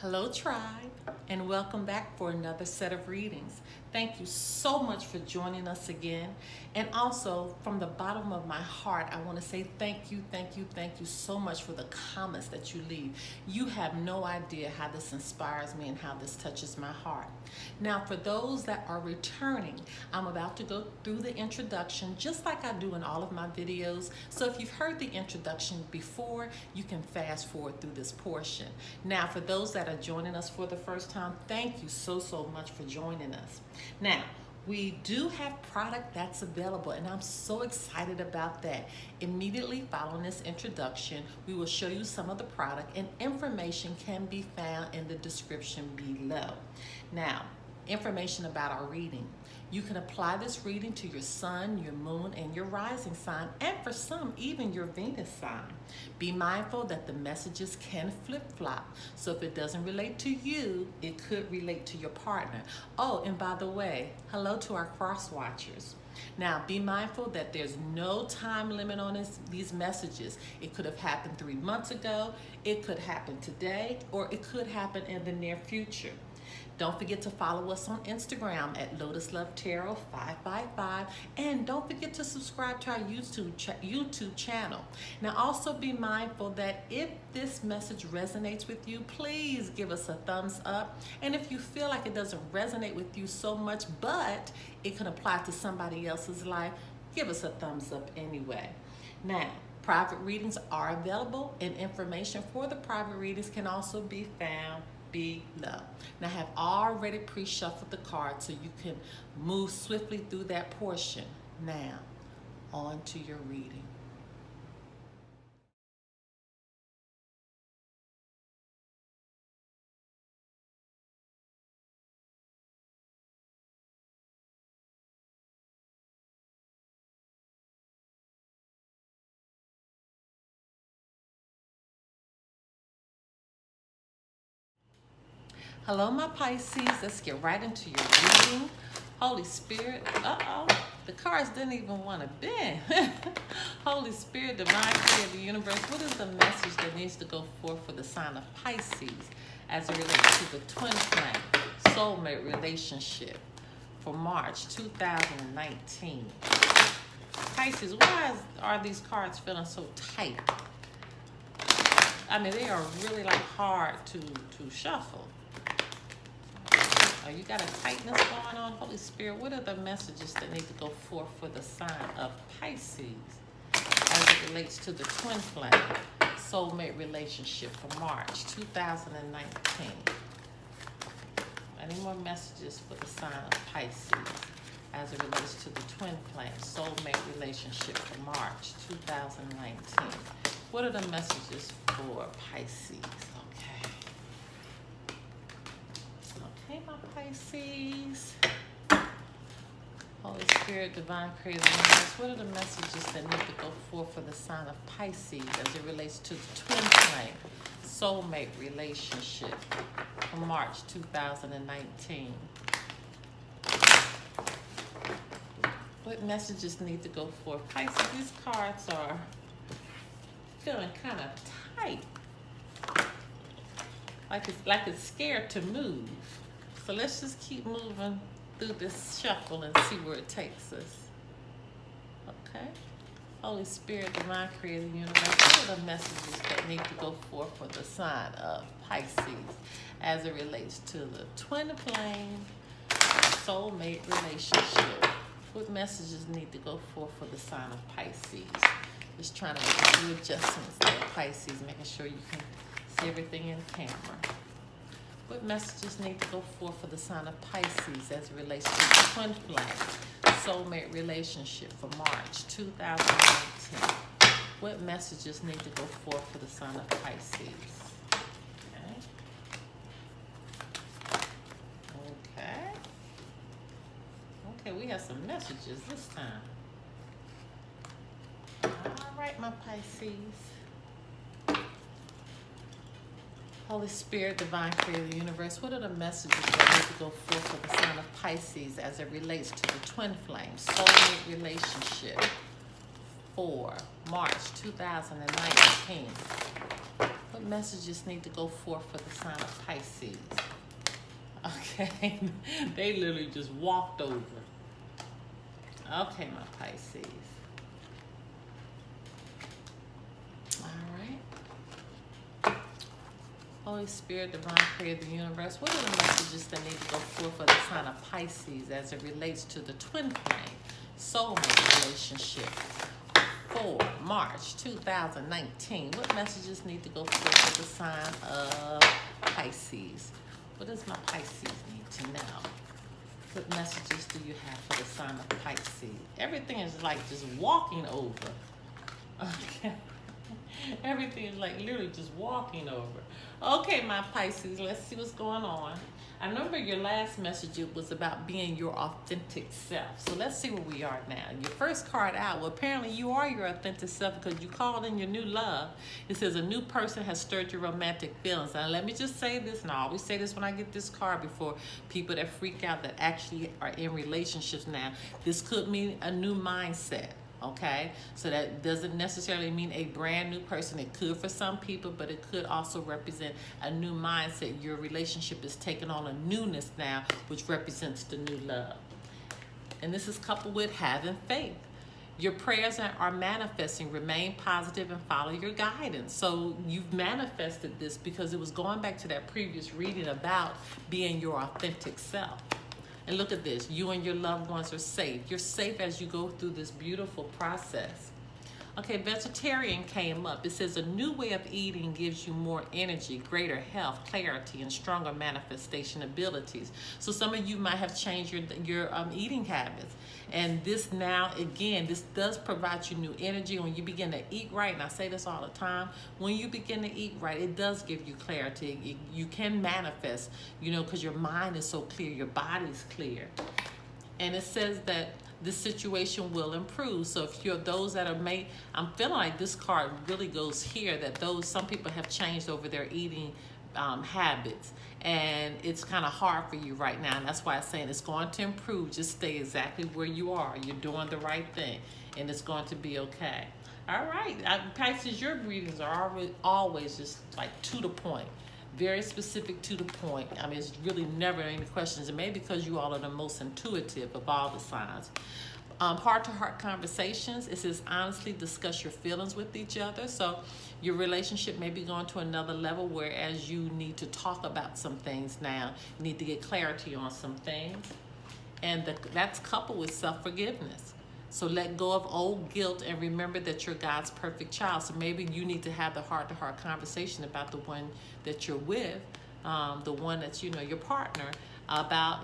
Hello, tribe, and welcome back for another set of readings. Thank you so much for joining us again. And also, from the bottom of my heart, I want to say thank you, thank you, thank you so much for the comments that you leave. You have no idea how this inspires me and how this touches my heart. Now, for those that are returning, I'm about to go through the introduction just like I do in all of my videos. So if you've heard the introduction before, you can fast forward through this portion. Now, for those that are joining us for the first time, thank you so much for joining us. Now, we do have product that's available, and I'm so excited about that. Immediately following this introduction, we will show you some of the product, and information can be found in the description below. Now, information about our reading. You can apply this reading to your sun, your moon, and your rising sign, and for some, even your Venus sign. Be mindful that the messages can flip-flop, so if it doesn't relate to you, it could relate to your partner. Oh, and by the way, hello to our cross-watchers. Now, be mindful that there's no time limit on these messages. It could have happened 3 months ago, it could happen today, or it could happen in the near future. Don't forget to follow us on Instagram at Lotus Love Tarot 555, and don't forget to subscribe to our YouTube channel. Now, also be mindful that if this message resonates with you, please give us a thumbs up. And if you feel like it doesn't resonate with you so much, but it can apply to somebody else's life, give us a thumbs up anyway. Now, private readings are available, and information for the private readings can also be found below. Now, I have already pre-shuffled the cards so you can move swiftly through that portion. Now, on to your reading. Hello, my Pisces. Let's get right into your reading. Holy Spirit, the cards didn't even want to bend. Holy Spirit, Divine Creator, Universe, what is the message that needs to go forth for the sign of Pisces as it relates to the twin flame soulmate relationship for March 2019? Pisces, why are these cards feeling so tight? I mean, they are really like hard to shuffle. You got a tightness going on. Holy Spirit, what are the messages that need to go forth for the sign of Pisces as it relates to the twin flame soulmate relationship for March 2019? Any more messages for the sign of Pisces as it relates to the twin flame soulmate relationship for March 2019? What are the messages for Pisces? Hey, my Pisces. Holy Spirit, Divine Creator, Universe, what are the messages that need to go forth for the sign of Pisces as it relates to the twin flame soulmate relationship for March 2019? What messages need to go forth? Pisces, these cards are feeling kind of tight. Like it's scared to move. So let's just keep moving through this shuffle and see where it takes us. Okay? Holy Spirit, Divine Creator, Universe, what are the messages that need to go forth for the sign of Pisces as it relates to the twin flame soulmate relationship? What messages need to go forth for the sign of Pisces? Just trying to make a few adjustments there, Pisces, making sure you can see everything in camera. What messages need to go forth for the sign of Pisces as it relates to the twin flame soulmate relationship for March 2019? What messages need to go forth for the sign of Pisces? Okay, we have some messages this time. All right, my Pisces. Holy Spirit, Divine Creator, Universe, what are the messages that need to go forth for the sign of Pisces as it relates to the twin flame soulmate relationship for March 2019? What messages need to go forth for the sign of Pisces? Okay, they literally just walked over. Okay, my Pisces. All right. Holy Spirit, Divine Creator of the Universe, what are the messages that need to go forth for the sign of Pisces as it relates to the twin flame soulmate relationship for March 2019? What messages need to go forth for the sign of Pisces? What does my Pisces need to know? What messages do you have for the sign of Pisces? Everything is like just walking over. Okay. Everything is like literally just walking over. Okay, my Pisces, let's see what's going on. I remember your last message, it was about being your authentic self. So let's see where we are now. Your first card out, well, apparently you are your authentic self because you called in your new love. It says a new person has stirred your romantic feelings. Now, let me just say this, and I always say this when I get this card before people that freak out that actually are in relationships now. This could mean a new mindset. Okay, so that doesn't necessarily mean a brand new person. It could for some people, but it could also represent a new mindset. Your relationship is taking on a newness now, which represents the new love. And this is coupled with having faith. Your prayers are manifesting. Remain positive and follow your guidance. So you've manifested this because it was going back to that previous reading about being your authentic self. And look at this, you and your loved ones are safe. You're safe as you go through this beautiful process. Okay, vegetarian came up. It says a new way of eating gives you more energy, greater health, clarity, and stronger manifestation abilities. So some of you might have changed your eating habits. And this now, again, this does provide you new energy when you begin to eat right. And I say this all the time. When you begin to eat right, it does give you clarity. You can manifest, because your mind is so clear, your body's clear. And it says that this situation will improve. So if you're those that are I'm feeling like this card really goes here, that some people have changed over their eating habits, and it's kind of hard for you right now, and that's why I'm saying it's going to improve. Just stay exactly where you are. You're doing the right thing, and it's going to be okay. All right, Pisces, your readings are always just like to the point. Very specific, to the point. I mean, it's really never any questions. And maybe because you all are the most intuitive of all the signs. Heart-to-heart conversations. It says honestly discuss your feelings with each other. So your relationship may be going to another level, whereas you need to talk about some things now. You need to get clarity on some things. And that's coupled with self-forgiveness. So let go of old guilt and remember that you're God's perfect child. So maybe you need to have the heart-to-heart conversation about the one that you're with, the one that's, your partner, about,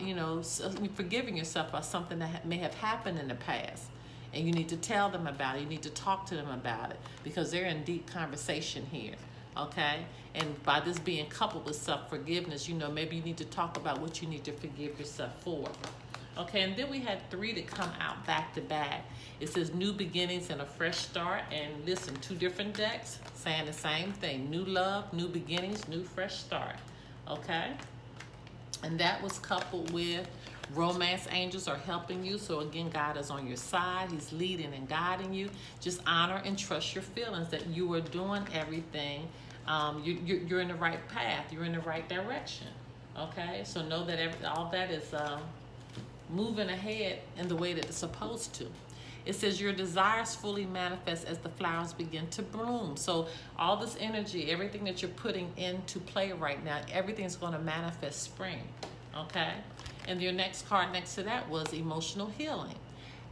forgiving yourself about something that may have happened in the past. And you need to tell them about it. You need to talk to them about it because they're in deep conversation here, okay? And by this being coupled with self-forgiveness, maybe you need to talk about what you need to forgive yourself for. Okay, and then we had 3 that come out back to back. It says new beginnings and a fresh start. And listen, 2 different decks saying the same thing. New love, new beginnings, new fresh start. Okay? And that was coupled with romance angels are helping you. So again, God is on your side. He's leading and guiding you. Just honor and trust your feelings that you are doing everything. You're in the right path. You're in the right direction. Okay? So know that all that is moving ahead in the way that it's supposed to. It says your desires fully manifest as the flowers begin to bloom. So all this energy, everything that you're putting into play right now, everything's going to manifest spring. Okay? And your next card next to that was emotional healing.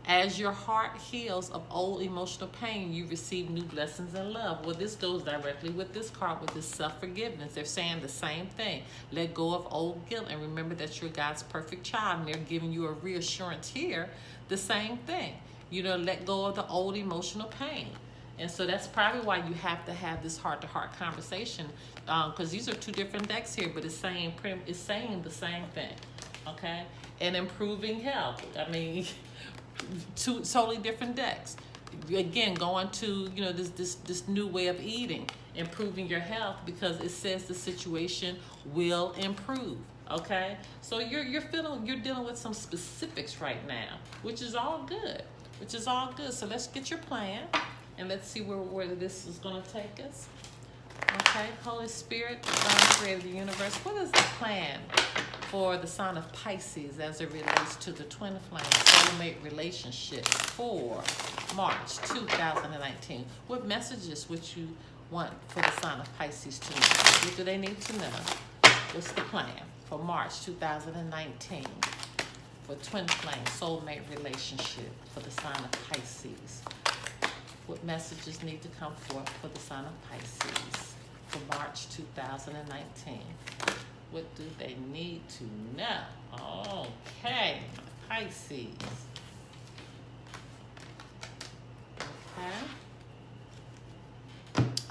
As your heart heals of old emotional pain, you receive new blessings and love. Well, this goes directly with this card, with this self-forgiveness. They're saying the same thing. Let go of old guilt and remember that you're God's perfect child. And they're giving you a reassurance here, the same thing. Let go of the old emotional pain. And so that's probably why you have to have this heart-to-heart conversation, because these are 2 different decks here, but it's saying the same thing, okay? And improving health. I mean, 2 totally different decks. Again, going to this new way of eating, improving your health, because it says the situation will improve. Okay, so you're dealing with some specifics right now, which is all good. So let's get your plan and let's see where this is going to take us. Okay, Holy Spirit, God created the universe. What is the plan for the sign of Pisces as it relates to the twin flame soulmate relationship for March 2019? What messages would you want for the sign of Pisces to know? What do they need to know? What's the plan for March 2019 for twin flame soulmate relationship for the sign of Pisces? What messages need to come forth for the sign of Pisces for March 2019? What do they need to know? Okay, Pisces. Okay.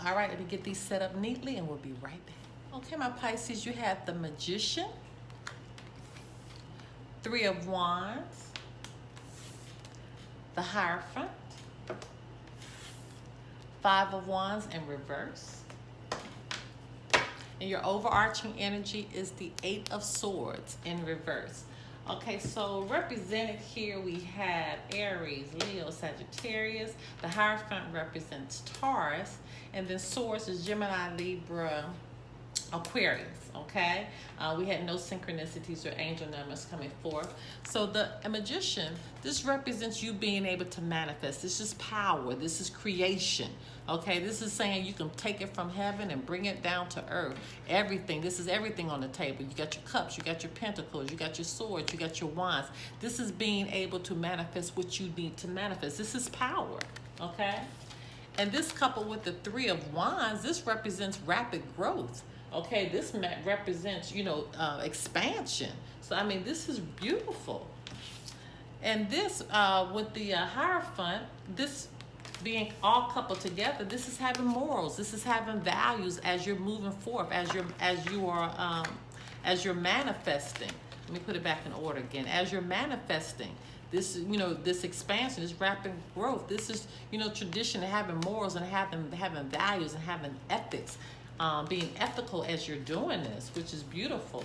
All right, let me get these set up neatly and we'll be right back. Okay, my Pisces, you have the Magician, Three of Wands, the Hierophant, Five of Wands in reverse. And your overarching energy is the Eight of Swords in reverse. Okay, so represented here we have Aries, Leo, Sagittarius. The Hierophant represents Taurus. And then Swords is Gemini, Libra, Aquarius, okay? We had no synchronicities or angel numbers coming forth. So the Magician, this represents you being able to manifest. This is power. This is creation, okay? This is saying you can take it from heaven and bring it down to earth. Everything. This is everything on the table. You got your cups, you got your pentacles, you got your swords, you got your wands. This is being able to manifest what you need to manifest. This is power, okay? And this coupled with the Three of Wands, this represents rapid growth. Okay, this represents, expansion. So, I mean, this is beautiful. And this, with the Hierophant, this being all coupled together, this is having morals. This is having values as you're moving forth, as you're manifesting. Let me put it back in order again. As you're manifesting, this, this expansion, this rapid growth, this is, tradition and having morals and having values and having ethics. Being ethical as you're doing this, which is beautiful.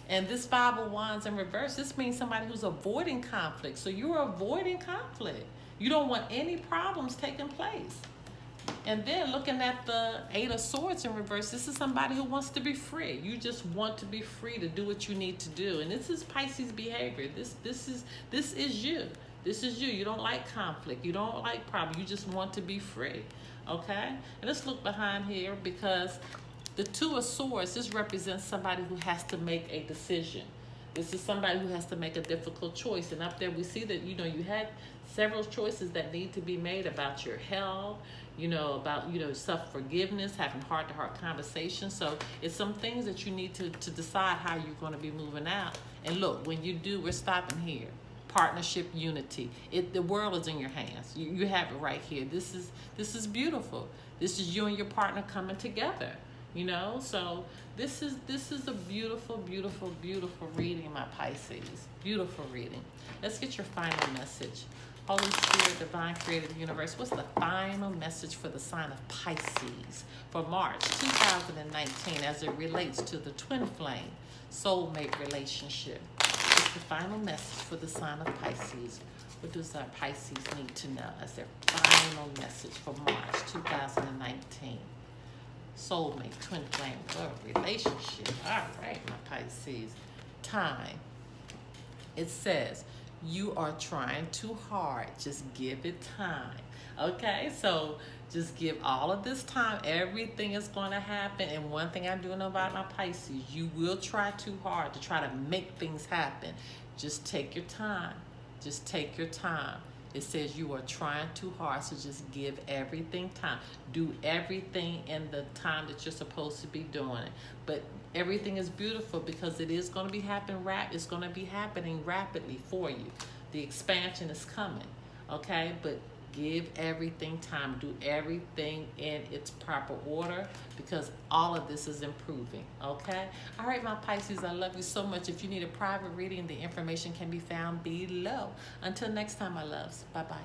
And this Five of Wands in reverse, this means somebody who's avoiding conflict. So you're avoiding conflict. You don't want any problems taking place. And then looking at the Eight of Swords in reverse, this is somebody who wants to be free. You just want to be free to do what you need to do. And this is Pisces behavior. This is you. This is you. You don't like conflict. You don't like problem. You just want to be free. Okay? And let's look behind here because the Two of Swords, this represents somebody who has to make a decision. This is somebody who has to make a difficult choice. And up there we see that, you had several choices that need to be made about your health, about, self-forgiveness, having heart-to-heart conversations. So it's some things that you need to decide how you're going to be moving out. And look, when you do, we're stopping here. Partnership, unity. The world is in your hands. You have it right here. This is beautiful. This is you and your partner coming together. So this is a beautiful, beautiful, beautiful reading, my Pisces. Beautiful reading. Let's get your final message. Holy Spirit, Divine Creator of the Universe, what's the final message for the sign of Pisces for March 2019 as it relates to the twin flame soulmate relationship? The final message for the sign of Pisces. What does our Pisces need to know as their final message for March 2019? Soulmate, twin flame, relationship. All right, my Pisces. Time. It says, you are trying too hard. Just give it time. Okay, so just give all of this time. Everything is going to happen. And one thing I do know about my Pisces, you will try too hard to try to make things happen. Just take your time. Just take your time. It says you are trying too hard, so just give everything time. Do everything in the time that you're supposed to be doing it. But everything is beautiful because it is going to be happening. It's going to be happening rapidly for you. The expansion is coming. Okay, but give everything time. Do everything in its proper order because all of this is improving, okay? All right, my Pisces, I love you so much. If you need a private reading, the information can be found below. Until next time, my loves. Bye-bye.